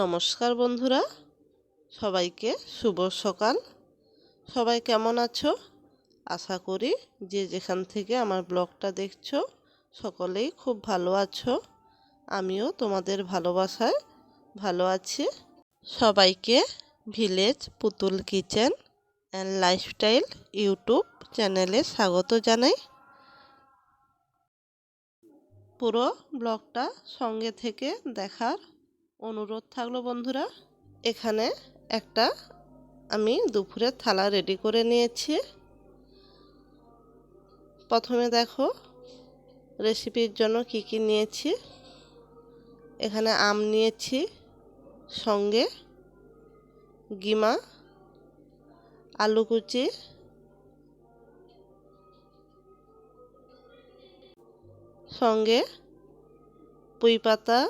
নমস্কার বন্ধুরা, সবাইকে শুভ সকাল। সবাই কেমন আছো? আশা করি যে যেখান থেকে আমার ব্লগটা দেখছো সকলেই খুব ভালো আছো। আমিও তোমাদের ভালোবাসায় ভালো আছি। সবাইকে ভিলেজ পুতুল কিচেন অ্যান্ড লাইফস্টাইল ইউটিউব চ্যানেলে স্বাগত জানাই। পুরো ব্লগটা সঙ্গে থেকে দেখার অনুরোধ থাকলো বন্ধুরা। এখানে একটা আমি দুপুরের থালা রেডি করে নিয়েছি। প্রথমে দেখো রেসিপির জন্য কি কি নিয়েছি। এখানে আম নিয়েছি, সঙ্গে গিমা, আলু কুচি, সঙ্গে পুঁই পাতা,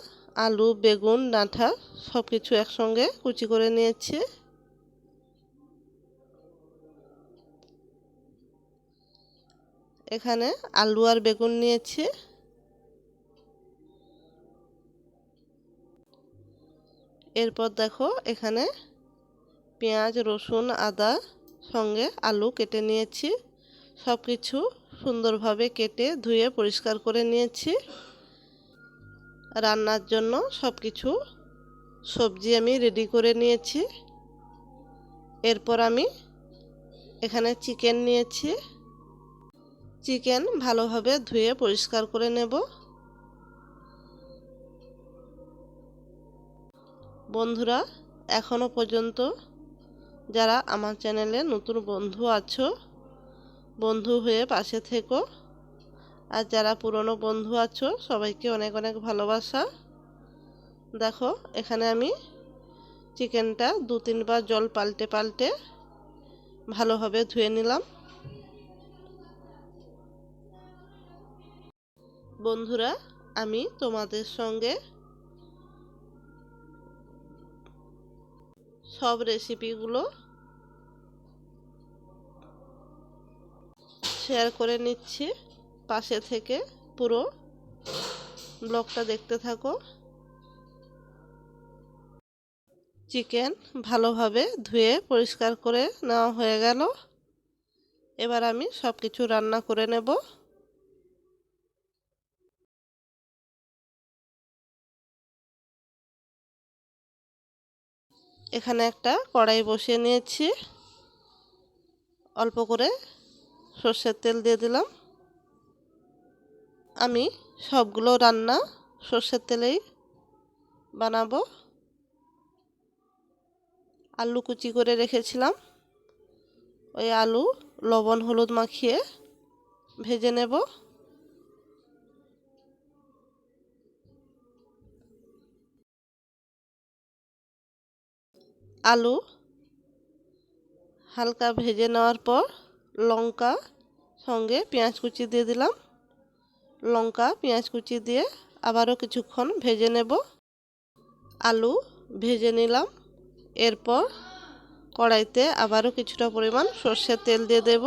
আলু, বেগুন, ডাঁটা সব কিছু একসঙ্গে কুচি করে নিয়েছি। এখানে আলু আর বেগুন নিয়েছি। এরপর দেখো এখানে পেঁয়াজ, রসুন, আদা সঙ্গে আলু কেটে নিয়েছি। সব কিছু সুন্দরভাবে কেটে ধুয়ে পরিষ্কার করে নিয়েছি। রান্নার জন্য সব কিছু সবজি আমি রেডি করে নিয়েছি। এরপর আমি এখানে চিকেন নিয়েছি। চিকেন ভালোভাবে ধুয়ে পরিষ্কার করে নেব। বন্ধুরা, এখনো পর্যন্ত যারা আমার চ্যানেলে নতুন বন্ধু আছো, বন্ধু হয়ে পাশে থেকো। আর যারা পুরনো বন্ধু আছো সবাইকে অনেক অনেক ভালোবাসা। দেখো এখানে আমি চিকেনটা 2-3 বার জল পাল্টে পাল্টে ভালোভাবে ধুয়ে নিলাম। বন্ধুরা, আমি তোমাদের সঙ্গে সব রেসিপিগুলো শেয়ার করে নিচ্ছি। পাশে থেকে পুরো ব্লগটা দেখতে থাকো। চিকেন ভালোভাবে ধুয়ে পরিষ্কার করে নেওয়া হয়ে গেল। এবার আমি সব কিছু রান্না করে নেব। এখানে একটা কড়াই বসিয়ে নিয়েছি। অল্প করে সর্ষের তেল দিয়ে দিলাম। আমি সবগুলো রান্না সর্ষের তেলেই বানাবো। আলু কুচি করে রেখেছিলাম, ওই আলু লবণ হলুদ মাখিয়ে ভেজে নেব। আলু হালকা ভেজে নেওয়ার পর লঙ্কা সঙ্গে পেঁয়াজ কুচি দিয়ে দিলাম। লঙ্কা পেঁয়াজ কুচি দিয়ে আবারও কিছুক্ষণ ভেজে নেব। আলু ভেজে নিলাম। এরপর কড়াইতে আবারও কিছুটা পরিমাণ সর্ষের তেল দিয়ে দেব।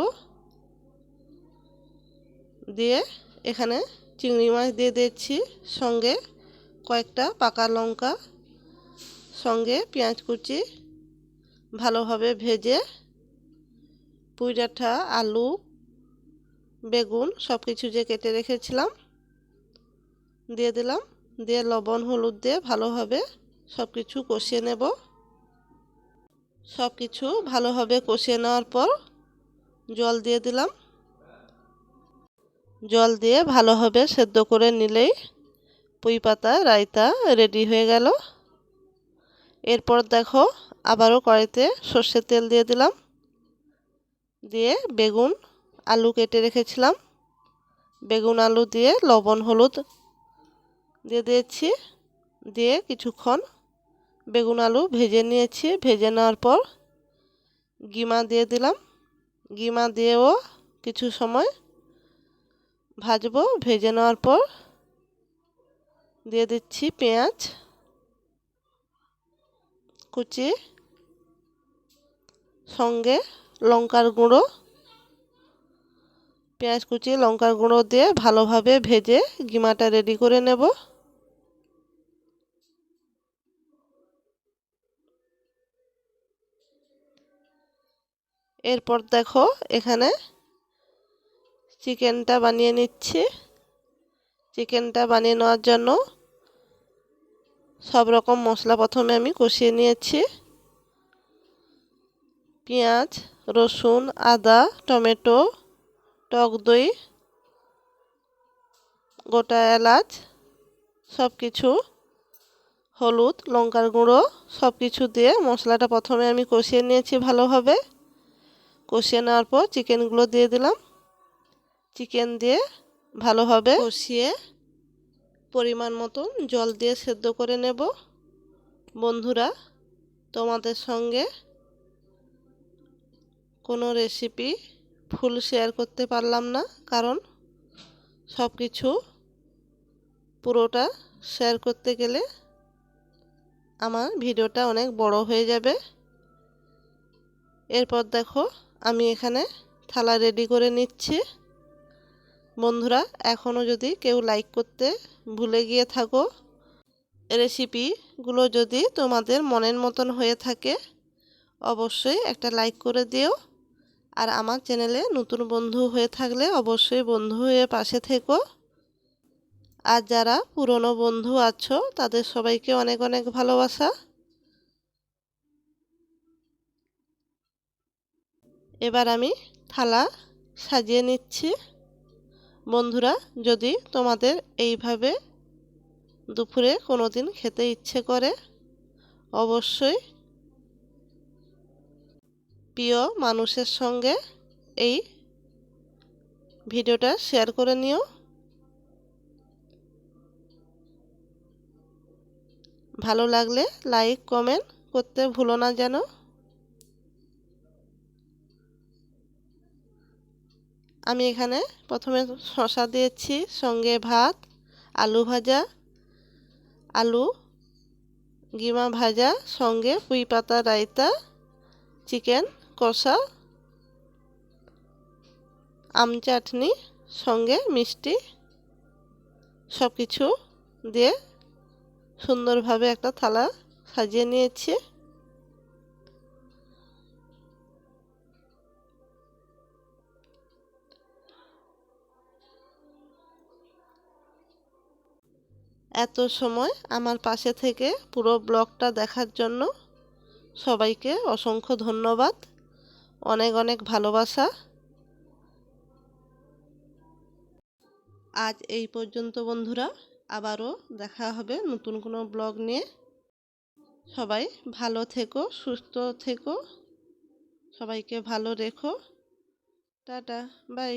দিয়ে এখানে চিংড়ি মাছ দিয়ে দিচ্ছি, সঙ্গে কয়েকটা পাকা লঙ্কা, সঙ্গে পেঁয়াজ কুচি ভালোভাবে ভেজে পুঁই ডাঁটা, আলু, বেগুন সব কিছু যে কেটে রেখেছিলাম দিয়ে দিলাম। দিয়ে লবণ হলুদ দিয়ে ভালোভাবে সব কিছু কষিয়ে নেব। সব কিছু ভালোভাবে কষিয়ে নেওয়ার পর জল দিয়ে দিলাম। জল দিয়ে ভালোভাবে সেদ্ধ করে নিলেই পুঁই পাতা রায়তা রেডি হয়ে গেল। এরপর দেখো আবারও কড়াইতে সর্ষের তেল দিয়ে দিলাম। দিয়ে বেগুন আলু কেটে রেখেছিলাম, বেগুন আলু দিয়ে লবণ হলুদ দিয়ে দিয়েছি। দিয়ে কিছুক্ষণ বেগুন আলু ভেজে নিয়েছি। ভেজে নেওয়ার পর গিমা দিয়ে দিলাম। গিমা দিয়েও কিছু সময় ভাজবো। ভেজে নেওয়ার পর দিয়ে দিচ্ছি পেঁয়াজ কুচি, সঙ্গে লঙ্কার গুঁড়ো। পেঁয়াজ কুচি লঙ্কার গুঁড়ো দিয়ে ভালোভাবে ভেজে গিমাটা রেডি করে নেব। এরপর দেখো এখানে চিকেনটা বানিয়ে নিচ্ছি। চিকেনটা বানিয়ে নেওয়ার জন্য সব রকম মশলা প্রথমে আমি কষিয়ে নিয়েছি। পেঁয়াজ, রসুন, আদা, টমেটো, টক দই, গোটা এলাচ, সব কিছু, হলুদ, লঙ্কার গুঁড়ো সব কিছু দিয়ে মশলাটা প্রথমে আমি কষিয়ে নিয়েছি ভালোভাবে। কষিয়ে নেওয়ার পর চিকেনগুলো দিয়ে দিলাম। চিকেন দিয়ে ভালোভাবে কষিয়ে পরিমাণ মতন জল দিয়ে সেদ্ধ করে নেব। বন্ধুরা, তোমাদের সঙ্গে কোনো রেসিপি ফুল শেয়ার করতে পারলাম না, কারণ সব কিছু পুরোটা শেয়ার করতে গেলে আমার ভিডিওটা অনেক বড় হয়ে যাবে। এরপর দেখো আমি এখানে থালা রেডি করে নিচ্ছি। বন্ধুরা, এখনও যদি কেউ লাইক করতে ভুলে গিয়ে থাকো, রেসিপিগুলো যদি তোমাদের মনের মতন হয়ে থাকে অবশ্যই একটা লাইক করে দিও। আর আমার চ্যানেলে নতুন বন্ধু হয়ে থাকলে অবশ্যই বন্ধু হয়ে পাশে থেকো। আর যারা পুরনো বন্ধু আছো তাদের সবাইকে অনেক অনেক ভালোবাসা। এবার আমি থালা সাজিয়ে নিচ্ছি। বন্ধুরা, যদি তোমাদের এইভাবে দুপুরে কোনো দিন খেতে ইচ্ছে করে অবশ্যই প্রিয় মানুষের সঙ্গে এই ভিডিওটা শেয়ার করে নিও। ভালো লাগলে লাইক কমেন্ট করতে ভুলো না যেন। আমি এখানে প্রথমে শসা দিয়েছি, সঙ্গে ভাত, আলু ভাজা, আলু গিমা ভাজা, সঙ্গে পুঁই পাতা রায়তা, চিকেন কষা, আম চাটনি, সঙ্গে মিষ্টি সব কিছু দিয়ে সুন্দরভাবে একটা থালা সাজিয়ে নিয়েছি। এত সময় আমার পাশে থেকে পুরো ব্লগটা দেখার জন্য সবাইকে অসংখ্য ধন্যবাদ, অনেক অনেক ভালোবাসা। আজ এই পর্যন্ত বন্ধুরা, আবারও দেখা হবে নতুন কোনো ব্লগ নিয়ে। সবাই ভালো থেকো, সুস্থ থেকো, সবাইকে ভালো রেখো। Tata, by.